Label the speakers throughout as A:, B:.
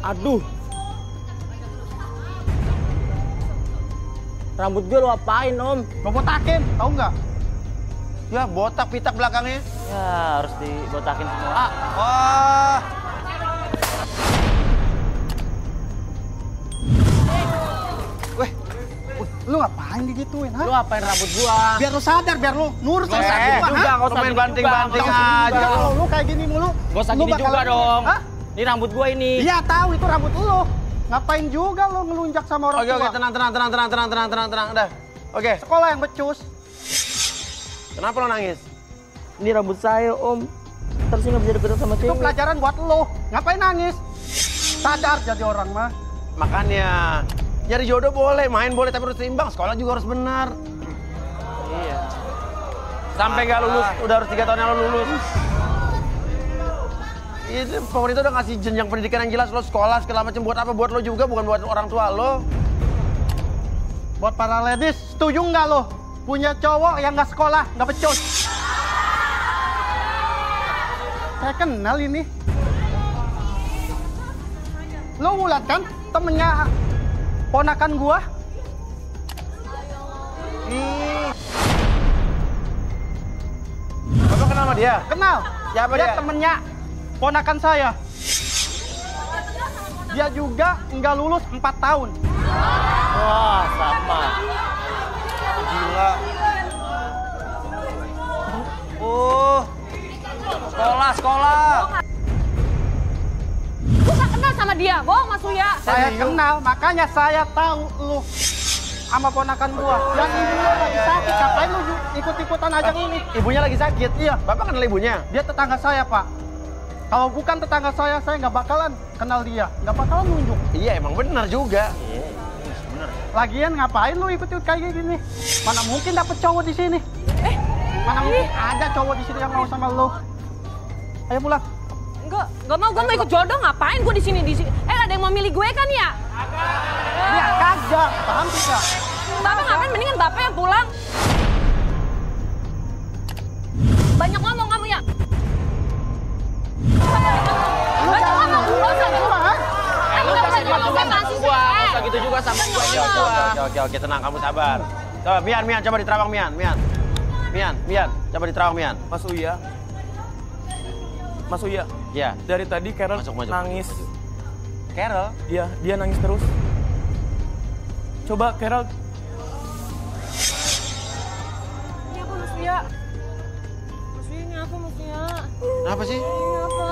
A: Aduh. Rambut gue lo apain, Om?
B: Lo botakin, tahu nggak?
C: Ya, botak pitak belakangnya.
A: Ya, harus dibotakin semua.
C: Wah. Weh,
B: Lu ngapain digituin, ha?
A: Lu apain rambut gua?
B: Biar lu sadar, biar lu nurut sama sakit gua,
A: juga,
B: ha?
A: nggak usah
C: main
A: gini
C: banting-banting
A: juga, nggak usah gini
C: aja.
A: juga.
B: Kalau lu kayak gini mulu,
A: Gak usah
B: lu
A: gini
B: bakalan-
A: juga dong.
B: Hah?
A: Ini rambut gua ini.
B: Iya tahu itu rambut lu. Ngapain juga lu ngelunjak sama orang
C: Oke,
B: tua?
C: tenang. Udah. Oke,
B: Sekolah yang becus.
C: kenapa lo nangis?
A: Ini rambut saya, Om. Terus nggak bisa deket sama
B: Itu
A: cewek.
B: pelajaran buat lu. Ngapain nangis? Sadar jadi orang mah.
C: Makanya, nyari jodoh boleh, main boleh, tapi harus seimbang. Sekolah juga harus benar.
A: Iya.
C: Sampai nggak lulus, udah harus 3 tahun yang lo lulus. Ini pemerintah udah ngasih jenjang pendidikan yang jelas. Lo sekolah segala macam buat apa? Buat lo juga, bukan buat orang tua lo.
B: Buat para ladies, setuju nggak lo? Punya cowok yang nggak sekolah, nggak becus. Saya kenal ini. Lo Wulan kan temennya ponakan gua?
C: Ih. Bapak kenal sama dia?
B: Kenal.
C: Siapa
B: dia?
C: dia?
B: Temennya ponakan saya. Dia juga nggak lulus 4 tahun.
A: Wah, sama.
C: Gila. Oh. Sekolah.
D: Gue gak kenal sama dia, bohong Mas Uya.
B: Saya kenal, makanya saya tahu lu sama ponakan gua. Dan ibunya lagi sakit, ngapain lu ikut-ikutan ajang ini?
C: Ibunya lagi sakit.
B: Iya.
C: Bapak kenal ibunya?
B: Dia tetangga saya, Pak. Kalau bukan tetangga saya nggak bakalan kenal dia. Nggak bakalan nunjuk.
C: Iya, emang benar juga.
A: Iya, bener.
B: Lagian ngapain lu ikut-ikut kayak gini? Mana mungkin dapet cowok di sini? Mana mungkin ada cowok di sini yang mau sama lu? Ayo pulang.
D: Enggak mau, gue mau ikut jodoh, ngapain gue di sini. Ada yang mau milih gue kan ya?
B: Dia kagak, paham tidak?
D: Bapak ngapain, mendingan bapak yang pulang. Banyak ngomong kamu ya? Banyak ngomong, gak usah gitu.
A: Lu kasih dia juga sama gua, nggak usah gitu juga sama gua.
C: Oke, tenang, kamu sabar. Coba, Mian, coba diterawang, Mian, coba diterawang, Mian.
E: Mas Uya,
C: Ya,
E: dari tadi Carol
C: Masuk.
E: nangis.
C: Carol.
E: Iya, dia nangis terus. Coba Carol,
D: Ini apa Mas Uya? Mas Uya ini apa Mas Uya?
C: Kenapa sih?
D: Ini apa?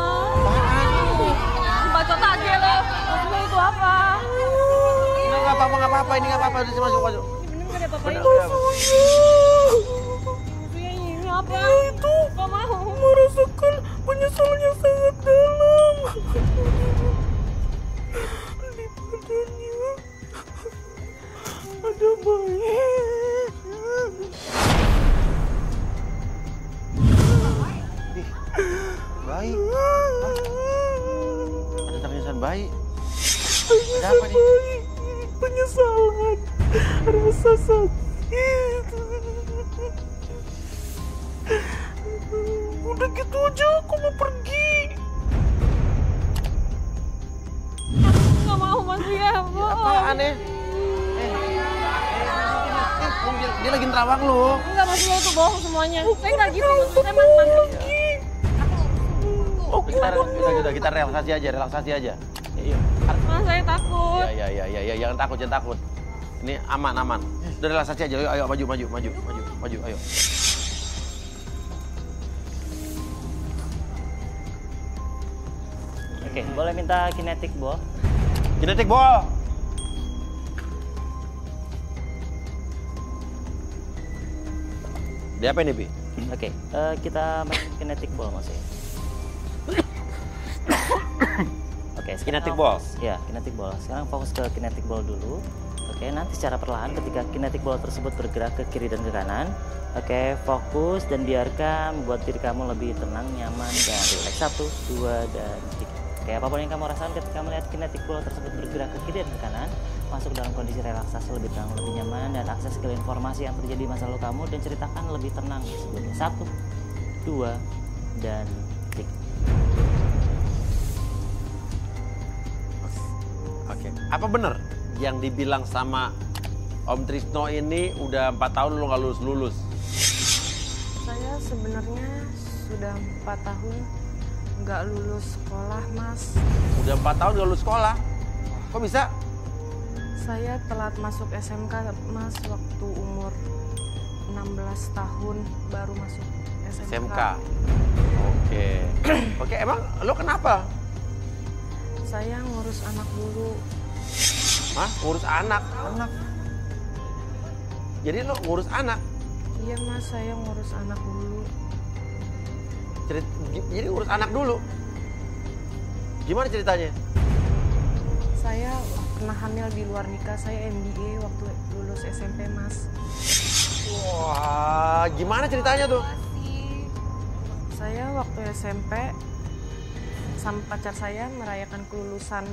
D: Bacot aja lo. Mas Uya itu apa?
C: Nggak apa-apa, ini nggak apa-apa, udah masuk.
D: Ini bener gak ada apa-apanya?
C: Bener.
D: Mas Uya ini apa? Itu. Gak mau.
E: merasakan penyesalan yang sangat dalam. Di badannya ada bayi.
C: Bayi. Ada tangisan bayi. Ada apa nih?
E: Penyesalan, rasa sakit. Udah gitu aja aku mau pergi.
D: Gak mau Mas Uya.
C: Apaan ya? Dia lagi nerawang lu.
D: Enggak, Mas Uya itu bohong semuanya. Saya nggak gitu. Saya emang
C: Kita relaksasi aja. Iya.
D: Mas, saya takut.
C: Ya, jangan takut. Ini aman. Udah relaksasi aja. Ayo maju, ayo.
A: Oke, boleh minta kinetic ball?
C: Kinetic ball. Dia apa ini, Bi?
A: Oke, kita main kinetic ball Mas ya. Oke,
C: Kinetic ball?
A: Ya, kinetic ball. Sekarang fokus ke kinetic ball dulu. Oke, nanti secara perlahan ketika kinetic ball tersebut bergerak ke kiri dan ke kanan. Oke, fokus dan biarkan membuat diri kamu lebih tenang, nyaman, dan rileks. 1, 2, dan 3. Oke, apapun yang kamu rasakan ketika melihat kinetic ball tersebut bergerak ke kiri dan ke kanan, masuk dalam kondisi relaksasi lebih tenang, lebih nyaman, dan akses ke informasi yang terjadi di masa lalu kamu dan ceritakan lebih tenang sebelumnya. 1, 2, dan 3.
C: apa bener yang dibilang sama Om Trisno ini udah 4 tahun lu nggak lulus-lulus?
E: Saya sebenarnya sudah 4 tahun nggak lulus sekolah, Mas.
C: Udah 4 tahun nggak lulus sekolah? Kok bisa?
E: Saya telat masuk SMK, Mas, waktu umur 16 tahun baru masuk SMK.
C: SMK. Oke. Oke, emang lo kenapa?
E: Saya ngurus anak dulu.
C: Hah? Ngurus anak? Jadi lo ngurus anak?
E: Iya, Mas, saya ngurus anak dulu.
C: Jadi ngurus anak dulu? Gimana ceritanya?
E: Saya pernah hamil di luar nikah, saya MBA waktu lulus SMP, Mas.
C: Wah, gimana ceritanya tuh?
E: Saya waktu SMP sama pacar saya merayakan kelulusan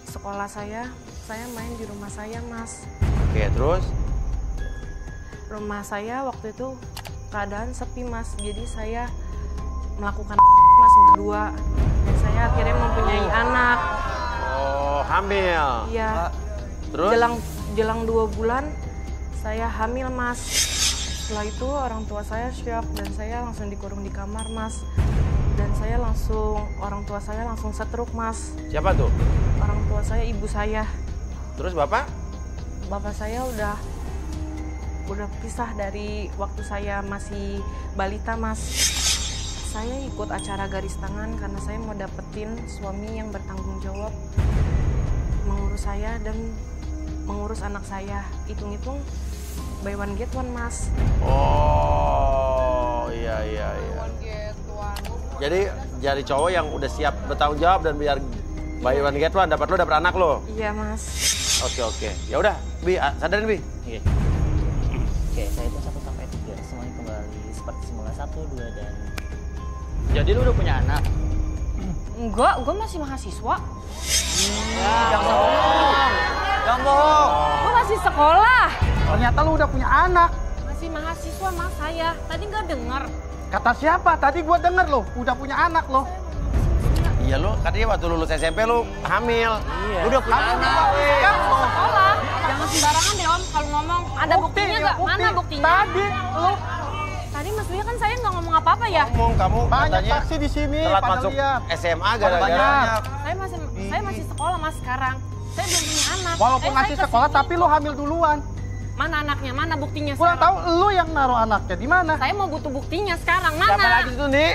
E: sekolah saya main di rumah saya, Mas.
C: Oke, terus?
E: Rumah saya waktu itu keadaan sepi, Mas. Jadi saya melakukan Mas berdua. Dan saya akhirnya mempunyai anak.
C: Oh, hamil?
E: Iya.
C: Terus?
E: Jelang 2 bulan saya hamil, Mas. Setelah itu orang tua saya shock dan saya langsung dikurung di kamar, Mas. Dan orang tua saya langsung stroke, Mas.
C: Siapa tuh?
E: Orang tua saya, ibu saya.
C: Terus bapak?
E: Bapak saya udah pisah dari waktu saya masih balita, Mas. Saya ikut acara garis tangan karena saya mau dapetin suami yang bertanggung jawab mengurus saya dan mengurus anak saya. Hitung-hitung buy one get one, Mas.
C: Oh, iya. Jadi cowok yang udah siap bertanggung jawab dan biar buy one get one, dapat anak lo.
E: Iya, Mas.
C: Oke. Ya udah, Bi, sadarin Bi.
A: Oke. Oke, saya hitung 1 sampai 3. Semuanya kembali seperti semula. 1, 2, dan... Jadi lu udah punya anak?
D: Enggak, gue masih mahasiswa.
A: Jangan bohong.
D: Gue masih sekolah.
B: Ternyata lu udah punya anak.
D: Masih mahasiswa, Mas, saya. Tadi nggak denger.
B: Kata siapa? Tadi gua denger lo, udah punya anak lo.
C: Iya lo, katanya waktu lulus SMP lo hamil.
A: Iya.
C: Lu udah punya anak.
D: Sekolah. Jangan sembarangan deh, Om. Kalau ngomong, ada buktinya nggak? Mana buktinya?
B: Tadi lo
D: Tadi Mas Buya kan saya nggak ngomong apa-apa ya.
C: Ngomong kamu
B: banyak
C: katanya
B: saksi di sini
C: telat
B: pada
C: masuk
B: lihat.
C: SMA gara-gara
B: Banyak.
D: Saya masih sekolah, Mas, sekarang. Saya belum punya anak.
B: Walaupun masih
D: Saya
B: sekolah
D: kesini.
B: tapi lo hamil duluan.
D: Mana anaknya? Mana buktinya
B: Kurang
D: sekarang?
B: tahu lo yang naruh anaknya di mana?
D: Saya mau butuh buktinya sekarang. Mana?
C: Siapa lagi itu, Nih?